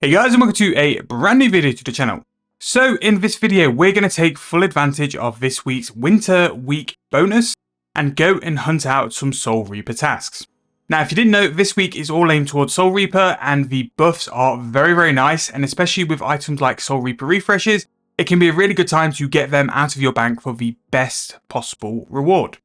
Hey guys, and welcome to a brand new video to the channel. So in this video, we're going to take full advantage of this week's Winter Week bonus and go and hunt out some Soul Reaper tasks. Now, if you didn't know, this week is all aimed towards Soul Reaper and the buffs are very nice, and especially with items like Soul Reaper refreshes, it can be a really good time to get them out of your bank for the best possible reward.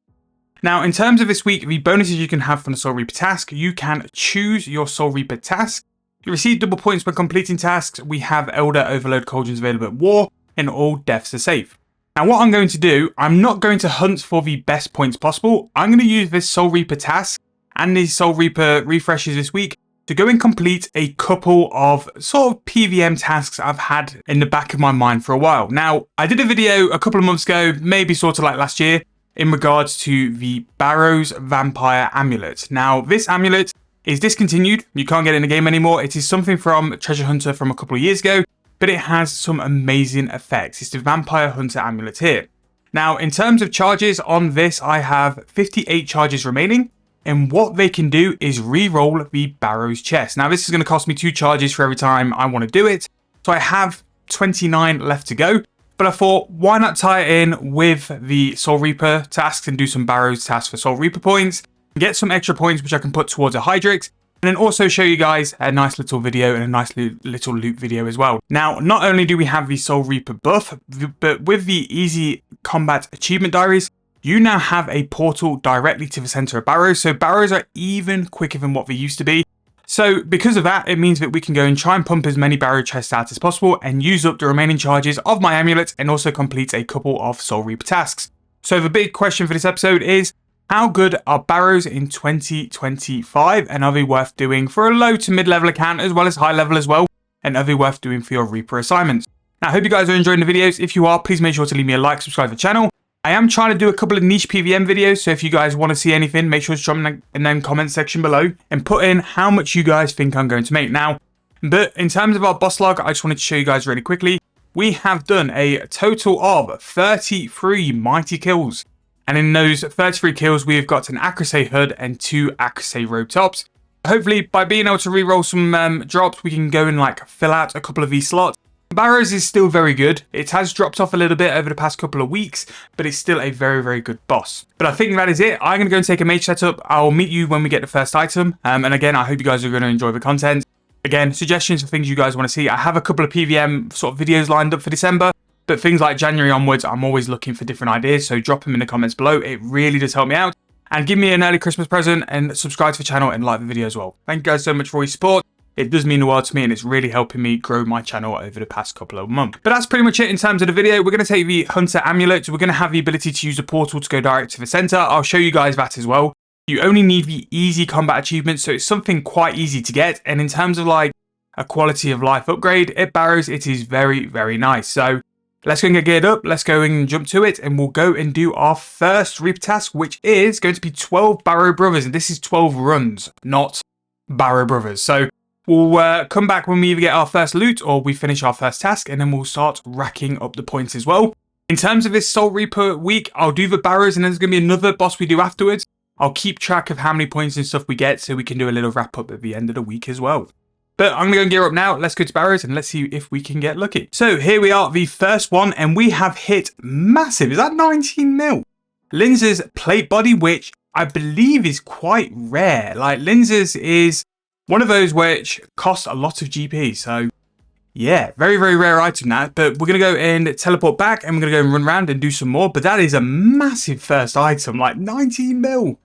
Now, in terms of this week, the bonuses you can have from the Soul Reaper task, you can choose your Soul Reaper task. You receive double points when completing tasks. We have Elder Overload Cauldrons available at War, and all deaths are safe. Now what I'm going to do, I'm not going to hunt for the best points possible. I'm going to use this Soul Reaper task and these Soul Reaper refreshes this week to go and complete a couple of sort of PVM tasks I've had in the back of my mind for a while. Now, I did a video a couple of months ago, maybe sort of like last year, in regards to the Barrows Vampire Amulet. Now, this amulet is discontinued. You can't get it in the game anymore. It is something from Treasure Hunter from a couple of years ago, but it has some amazing effects. It's the Vampire Hunter Amulet here. Now, in terms of charges on this, I have 58 charges remaining, and what they can do is re-roll the Barrows chest. Now, this is going to cost me 2 charges for every time I want to do it, so I have 29 left to go, but I thought, why not tie it in with the Soul Reaper tasks and do some Barrows tasks for Soul Reaper points, get some extra points which I can put towards a Hydrix, and then also show you guys a nice little video and a nice little loot video as well. Now, not only do we have the Soul Reaper buff, but with the Easy Combat Achievement Diaries, you now have a portal directly to the center of Barrows, so Barrows are even quicker than what they used to be. So because of that, it means that we can go and try and pump as many Barrow chests out as possible and use up the remaining charges of my amulet and also complete a couple of Soul Reaper tasks. So the big question for this episode is, how good are Barrows in 2025, and are they worth doing for a low to mid-level account as well as high level as well, and are they worth doing for your Reaper assignments? Now, I hope you guys are enjoying the videos. If you are, please make sure to leave me a like, subscribe to the channel. I am trying to do a couple of niche PVM videos, so if you guys want to see anything, make sure to drop in the comment section below and put in how much you guys think I'm going to make. Now, but in terms of our boss log, I just wanted to show you guys really quickly. We have done a total of 33 mighty kills. And in those 33 kills, we've got an Acrosay hood and 2 Acrosay robe tops. Hopefully, by being able to reroll some drops, we can go and like fill out a couple of these slots. Barrows is still very good. It has dropped off a little bit over the past couple of weeks, but it's still a very good boss. But I think that is it. I'm going to go and take a mage setup. I'll meet you when we get the first item. And again, I hope you guys are going to enjoy the content. Again, suggestions for things you guys want to see. I have a couple of PVM sort of videos lined up for December. But things like January onwards, I'm always looking for different ideas, so drop them in the comments below. It really does help me out. And give me an early Christmas present and subscribe to the channel and like the video as well. Thank you guys so much for all your support. It does mean the world to me, and it's really helping me grow my channel over the past couple of months. But that's pretty much it in terms of the video. We're going to take the Hunter Amulet. We're going to have the ability to use a portal to go direct to the center. I'll show you guys that as well. You only need the Easy Combat Achievement, so it's something quite easy to get. And in terms of like a quality of life upgrade, at Barrows, it is very nice. So let's go and get geared up, let's go and jump to it, and we'll go and do our first Reaper task, which is going to be 12 Barrow Brothers, and this is 12 runs, not Barrow Brothers. So we'll come back when we either get our first loot or we finish our first task, and then we'll start racking up the points as well. In terms of this Soul Reaper week, I'll do the Barrows, and then there's going to be another boss we do afterwards. I'll keep track of how many points and stuff we get so we can do a little wrap up at the end of the week as well. But I'm going to go and gear up now. Let's go to Barrows and let's see if we can get lucky. So here we are, the first one, and we have hit massive. Is that 19 mil? Linza's plate body, which I believe is quite rare. Like Linza's is one of those which cost a lot of GP. So yeah, very rare item that. But we're going to go and teleport back, and we're going to go and run around and do some more. But that is a massive first item, like 19 mil.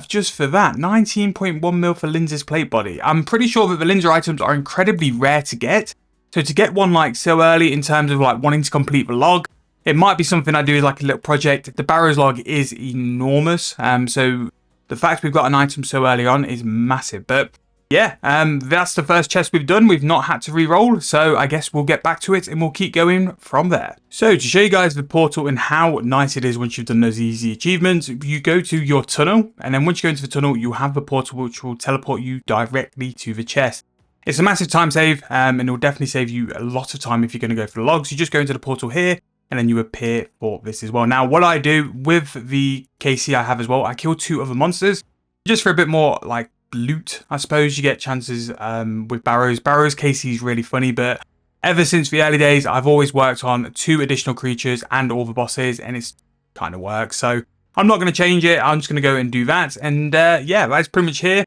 Just for that, 19.1 mil for Linza's plate body. I'm pretty sure that the Linza items are incredibly rare to get. So to get one like so early in terms of like wanting to complete the log, it might be something I do as like a little project. The Barrows log is enormous. So the fact we've got an item so early on is massive. But yeah, that's the first chest we've done. We've not had to re-roll, so I guess we'll get back to it and we'll keep going from there. So to show you guys the portal and how nice it is once you've done those easy achievements, you go to your tunnel, and then once you go into the tunnel, you have the portal which will teleport you directly to the chest. It's a massive time save, and it will definitely save you a lot of time if you're going to go for the logs. You just go into the portal here, and then you appear for this as well. Now, what I do with the KC I have as well, I kill 2 other monsters, just for a bit more like loot, I suppose. You get chances with Barrows. Barrows KC is really funny, but ever since the early days, I've always worked on 2 additional creatures and all the bosses, and it's kind of works. So I'm not going to change it. I'm just going to go and do that. And yeah, that's pretty much here.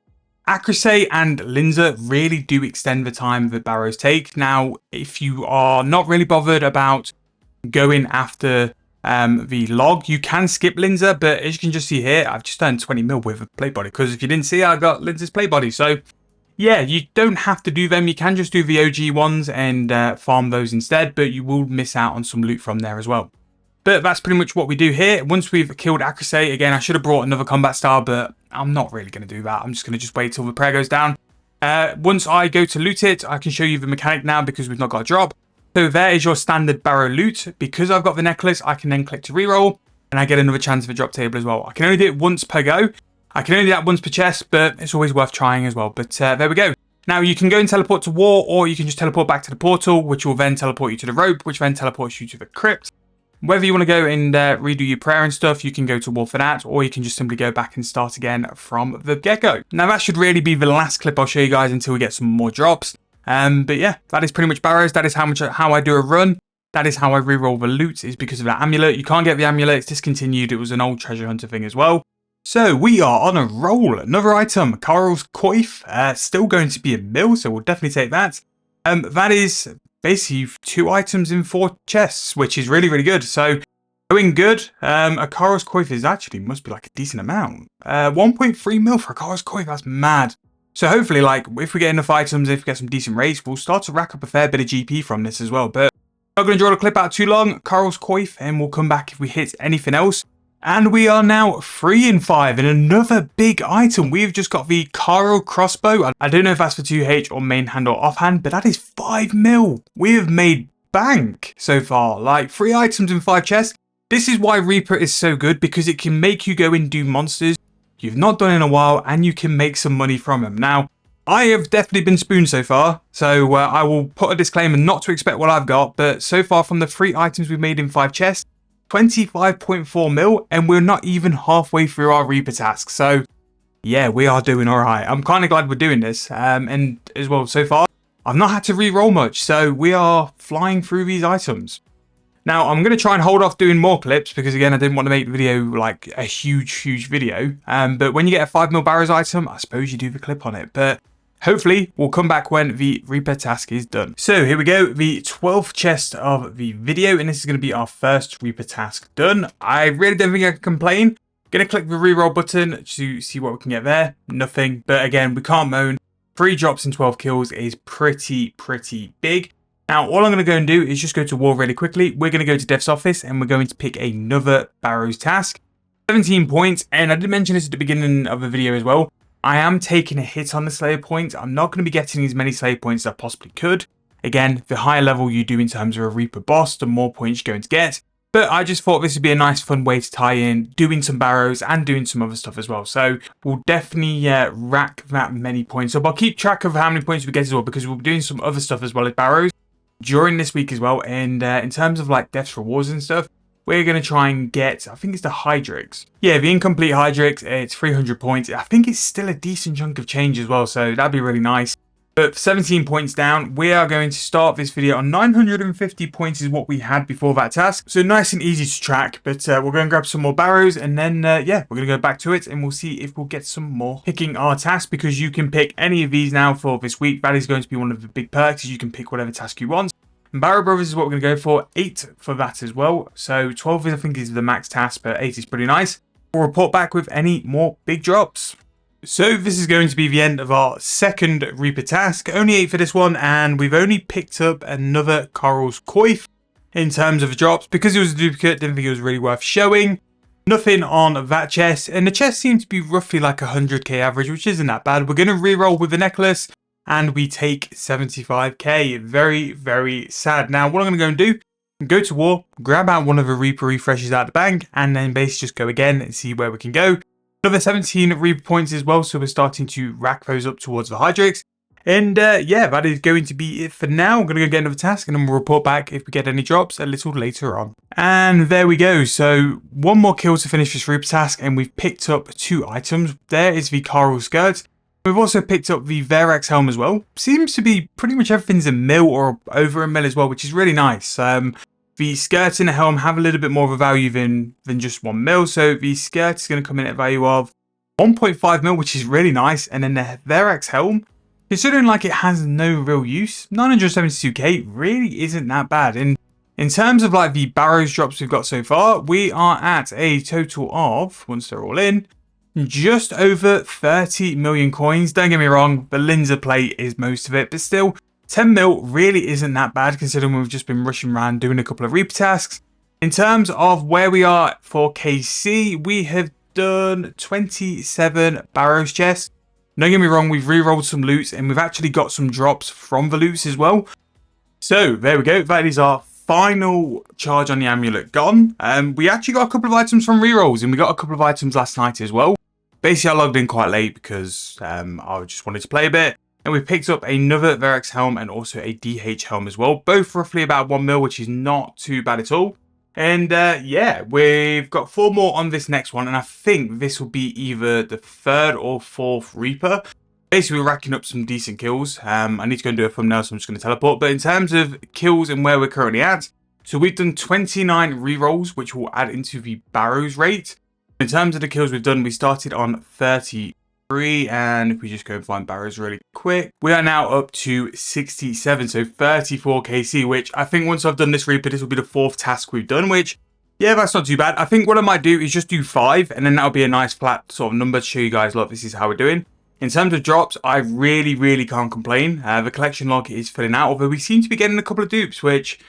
Accuracy and Linzer really do extend the time that Barrows take. Now, if you are not really bothered about going after the log, you can skip Linzer, but as you can just see here, I've just done 20 mil with a play body, because if you didn't see, I got Linzer's play body. So yeah, you don't have to do them. You can just do the OG ones and farm those instead, but you will miss out on some loot from there as well. But that's pretty much what we do here. Once we've killed Accuracy, again, I should have brought another combat style, but I'm not really going to do that. I'm just going to wait till the prayer goes down. Once I go to loot it, I can show you the mechanic now because we've not got a drop. So there is your standard Barrow loot. Because I've got the necklace, I can then click to reroll, and I get another chance of a drop table as well. I can only do it once per go. I can only do that once per chest, but it's always worth trying as well. But there we go. Now, you can go and teleport to war, or you can just teleport back to the portal, which will then teleport you to the rope, which then teleports you to the crypt. Whether you want to go and redo your prayer and stuff, you can go to war for that, or you can just simply go back and start again from the get-go. Now, that should really be the last clip I'll show you guys until we get some more drops. But yeah, that is pretty much Barrows. That is how I do a run. That is how I reroll the loot, is because of that amulet. You can't get the amulet, it's discontinued. It was an old treasure hunter thing as well. So we are on a roll. Another item, Carl's Coif, still going to be a mill, so we'll definitely take that. That is basically 2 items in 4 chests, which is really, really good. So going good. A Carl's Coif is actually, must be like a decent amount. 1.3 mil for a Carl's Coif, that's mad. So hopefully, like, if we get enough items, if we get some decent rates, we'll start to rack up a fair bit of GP from this as well. But I'm not going to draw the clip out too long. Carl's Coif, and we'll come back if we hit anything else. And we are now 3 in 5, and another big item. We've just got the Carl crossbow. I don't know if that's for 2H or main hand or offhand, but that is 5 mil. We have made bank so far. Like, 3 items in 5 chests. This is why Reaper is so good, because it can make you go and do monsters you've not done in a while, and you can make some money from them. Now, I have definitely been spooned so far, so I will put a disclaimer not to expect what I've got, but so far from the 3 items we've made in 5 chests, 25.4 mil, and we're not even halfway through our Reaper task. So yeah, we are doing all right. I'm kind of glad we're doing this. And as well, so far, I've not had to re-roll much, so we are flying through these items. Now, I'm going to try and hold off doing more clips because, again, I didn't want to make the video like a huge video. But when you get a 5 mil Barrows item, I suppose you do the clip on it. But hopefully, we'll come back when the Reaper task is done. So here we go, the 12th chest of the video, and this is going to be our first Reaper task done. I really don't think I can complain. Going to click the reroll button to see what we can get there. Nothing, but again, we can't moan. 3 drops and 12 kills is pretty big. Now, all I'm going to go and do is just go to war really quickly. We're going to go to Dev's office, and we're going to pick another Barrows task. 17 points, and I did mention this at the beginning of the video as well. I am taking a hit on the Slayer points. I'm not going to be getting as many Slayer points as I possibly could. Again, the higher level you do in terms of a Reaper boss, the more points you're going to get. But I just thought this would be a nice fun way to tie in doing some Barrows and doing some other stuff as well. So we'll definitely rack that many points up. I'll keep track of how many points we get as well, because we'll be doing some other stuff as well as Barrows during this week as well. And in terms of like Death's rewards and stuff, we're going to try and get, I think it's the Hydrix. Yeah, the incomplete Hydrix, it's 300 points. I think it's still a decent chunk of change as well, so that'd be really nice. But 17 points down, we are going to start this video on 950 points is what we had before that task. So nice and easy to track, but we're going to grab some more Barrows, and then, yeah, we're going to go back to it, and we'll see if we'll get some more picking our task, because you can pick any of these now for this week. That is going to be one of the big perks, is you can pick whatever task you want. And Barrow Brothers is what we're going to go for, 8 for that as well. So 12 I think is the max task, but 8 is pretty nice. We'll report back with any more big drops. So this is going to be the end of our second Reaper task. Only 8 for this one, and we've only picked up another Carl's Coif in terms of drops. Because it was a duplicate, didn't think it was really worth showing. Nothing on that chest, and the chest seems to be roughly like 100k average, which isn't that bad. We're going to reroll with the necklace, and we take 75k. Very sad. Now, what I'm going to go and do, go to war, grab out one of the Reaper refreshes out of the bank, and then basically just go again and see where we can go. Another 17 Reaper points as well, so we're starting to rack those up towards the Hydrix. And yeah, that is going to be it for now. I'm going to go get another task, and then we'll report back if we get any drops a little later on. And there we go. So one more kill to finish this Reaper task, and we've picked up 2 items. There is the Carl skirt. We've also picked up the Verax helm as well. Seems to be pretty much everything's a mil or over a mil as well, which is really nice. The skirts in the helm have a little bit more of a value than just 1 mil. So the skirt is going to come in at a value of 1.5 mil, which is really nice. And then the Verax helm, considering like it has no real use, 972k really isn't that bad. And in terms of like the Barrows drops we've got so far, we are at a total of, once they're all in, just over 30 million coins. Don't get me wrong, the Linzer plate is most of it, but still 10 mil really isn't that bad considering we've just been rushing around doing a couple of Reaper tasks. In terms of where we are for KC, we have done 27 Barrows chests. Don't get me wrong, we've re-rolled some loots and we've actually got some drops from the loots as well. So there we go, that is our final charge on the amulet gone. We actually got a couple of items from rerolls and we got a couple of items last night as well. Basically, I logged in quite late because I just wanted to play a bit. And we picked up another Verax helm and also a DH helm as well. Both roughly about 1 mil, which is not too bad at all. And yeah, we've got 4 more on this next one. And I think this will be either the 3rd or 4th Reaper. Basically, we're racking up some decent kills. I need to go and do a thumbnail, so I'm just going to teleport. But in terms of kills and where we're currently at, so we've done 29 rerolls, which will add into the Barrows rate. In terms of the kills we've done, we started on 33, and if we just go and find Barrows really quick, we are now up to 67, so 34 KC, which I think once I've done this Reaper, this will be the 4th task we've done, which, yeah, that's not too bad. I think what I might do is just do 5, and then that'll be a nice flat sort of number to show you guys, look, this is how we're doing. In terms of drops, I really can't complain. The collection log is filling out, although we seem to be getting a couple of dupes, which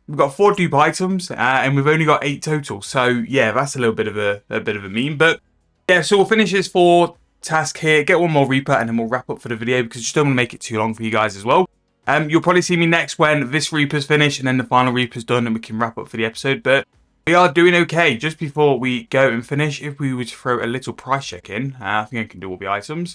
we've got 4 dupe items, and we've only got 8 total. So yeah, that's a little bit of a meme. But yeah, so we'll finish this 4 task here, get 1 more Reaper, and then we'll wrap up for the video because I just don't want to make it too long for you guys as well. You'll probably see me next when this Reaper's finished and then the final Reaper's done and we can wrap up for the episode. But we are doing okay. Just before we go and finish, if we were to throw a little price check in, I think I can do all the items.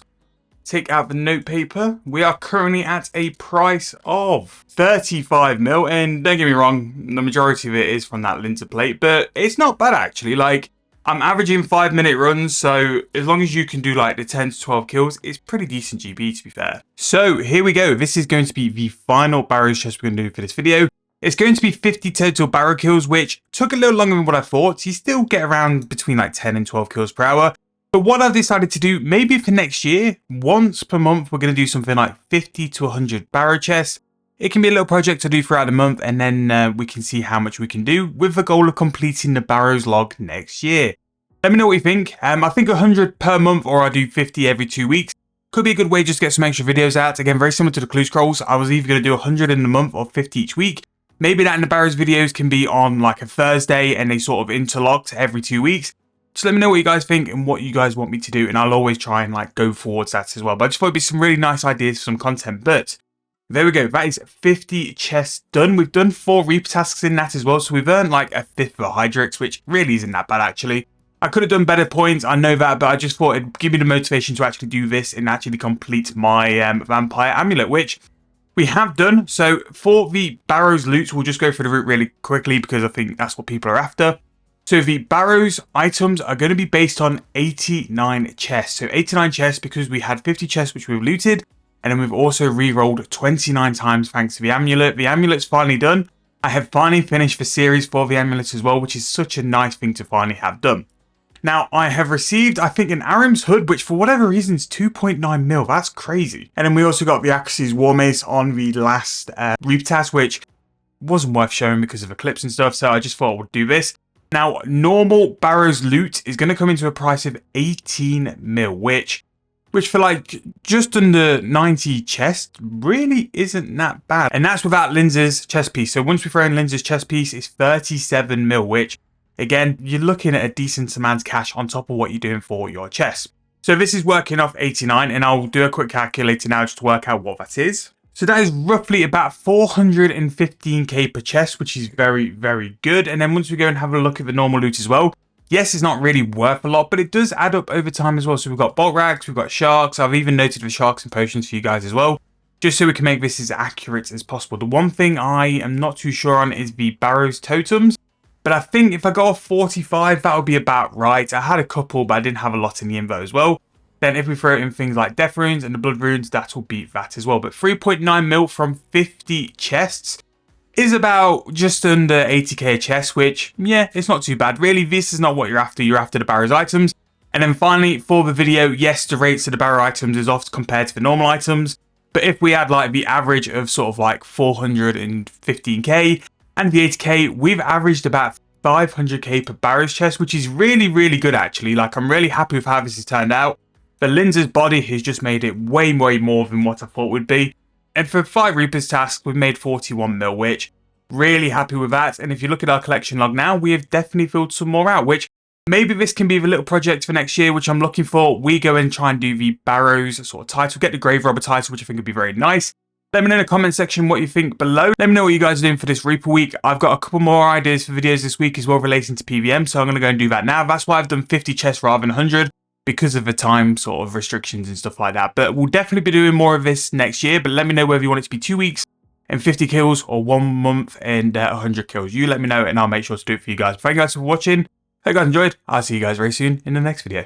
Take out the note paper. We are currently at a price of 35 mil, and don't get me wrong, the majority of it is from that Linzer plate, but it's not bad actually. Like, I'm averaging 5-minute runs, so as long as you can do like the 10 to 12 kills, it's pretty decent GB to be fair. So here we go. This is going to be the final Barrows chest we're going to do for this video. It's going to be 50 total Barrow kills, which took a little longer than what I thought. You still get around between like 10 and 12 kills per hour. But what I've decided to do, maybe for next year, once per month, we're going to do something like 50 to 100 Barrow chests. It can be a little project to do throughout the month, and then we can see how much we can do with the goal of completing the Barrows log next year. Let me know what you think. I think 100 per month, or I do 50 every 2 weeks. Could be a good way just to get some extra videos out. Again, very similar to the clue scrolls. I was either going to do 100 in the month or 50 each week. Maybe that in the Barrows videos can be on like a Thursday and they sort of interlocked every 2 weeks. Just let me know what you guys think and what you guys want me to do, and I'll always try and like go forwards that as well. But I just thought it'd be some really nice ideas for some content. But there we go. That is 50 chests done. We've done 4 Reaper tasks in that as well. So we've earned like a 5th of a Hydrix, which really isn't that bad actually. I could have done better points, I know that, but I just thought it'd give me the motivation to actually do this and actually complete my vampire amulet, which we have done. So for the Barrows loots, we'll just go through the route really quickly because I think that's what people are after. So the Barrows items are going to be based on 89 chests. So 89 chests because we had 50 chests which we've looted. And then we've also re-rolled 29 times thanks to the amulet. The amulet's finally done. I have finally finished the series for the amulet as well, which is such a nice thing to finally have done. Now, I have received, I think, an Arim's hood, which for whatever reason is 2.9 mil. That's crazy. And then we also got the Axis War Mace on the last Reaper task, which wasn't worth showing because of Eclipse and stuff. So I just thought I would do this. Now, normal Barrows loot is going to come into a price of 18 mil, which for like just under 90 chests really isn't that bad. And that's without Linzer's chest piece. So once we throw in Linzer's chest piece, it's 37 mil, which again, you're looking at a decent amount of cash on top of what you're doing for your chest. So this is working off 89, and I'll do a quick calculator now just to work out what that is. So that is roughly about 415k per chest, which is very, very good. And then once we go and have a look at the normal loot as well, yes, it's not really worth a lot, but it does add up over time as well. So we've got bolt rags, we've got sharks. I've even noted the sharks and potions for you guys as well, just so we can make this as accurate as possible. The one thing I am not too sure on is the Barrows totems, but I think if I go off 45, that would be about right. I had a couple, but I didn't have a lot in the info as well. Then if we throw in things like death runes and the blood runes, that will beat that as well. But 3.9 mil from 50 chests is about just under 80k a chest, which, yeah, it's not too bad. Really, this is not what you're after. You're after the Barrows items. And then finally, for the video, yes, the rates of the Barrow items is off compared to the normal items. But if we had like the average of sort of like 415k and the 80k, we've averaged about 500k per Barrows chest, which is really, really good actually. Like, I'm really happy with how this has turned out. The Linza's body has just made it way more than what I thought would be. And for 5 Reapers tasks, we've made 41 mil, which really happy with that. And if you look at our collection log now, we have definitely filled some more out, which maybe this can be the little project for next year, which I'm looking for. We go and try and do the Barrows sort of title, get the Grave Robber title, which I think would be very nice. Let me know in the comment section what you think below. Let me know what you guys are doing for this Reaper week. I've got a couple more ideas for videos this week as well relating to PVM, so I'm going to go and do that now. That's why I've done 50 chests rather than 100. Because of the time sort of restrictions and stuff like that. But we'll definitely be doing more of this next year. But let me know whether you want it to be 2 weeks and 50 kills or 1 month and 100 kills. You let me know and I'll make sure to do it for you guys. Thank you guys for watching. Hope you guys enjoyed. I'll see you guys very soon in the next video.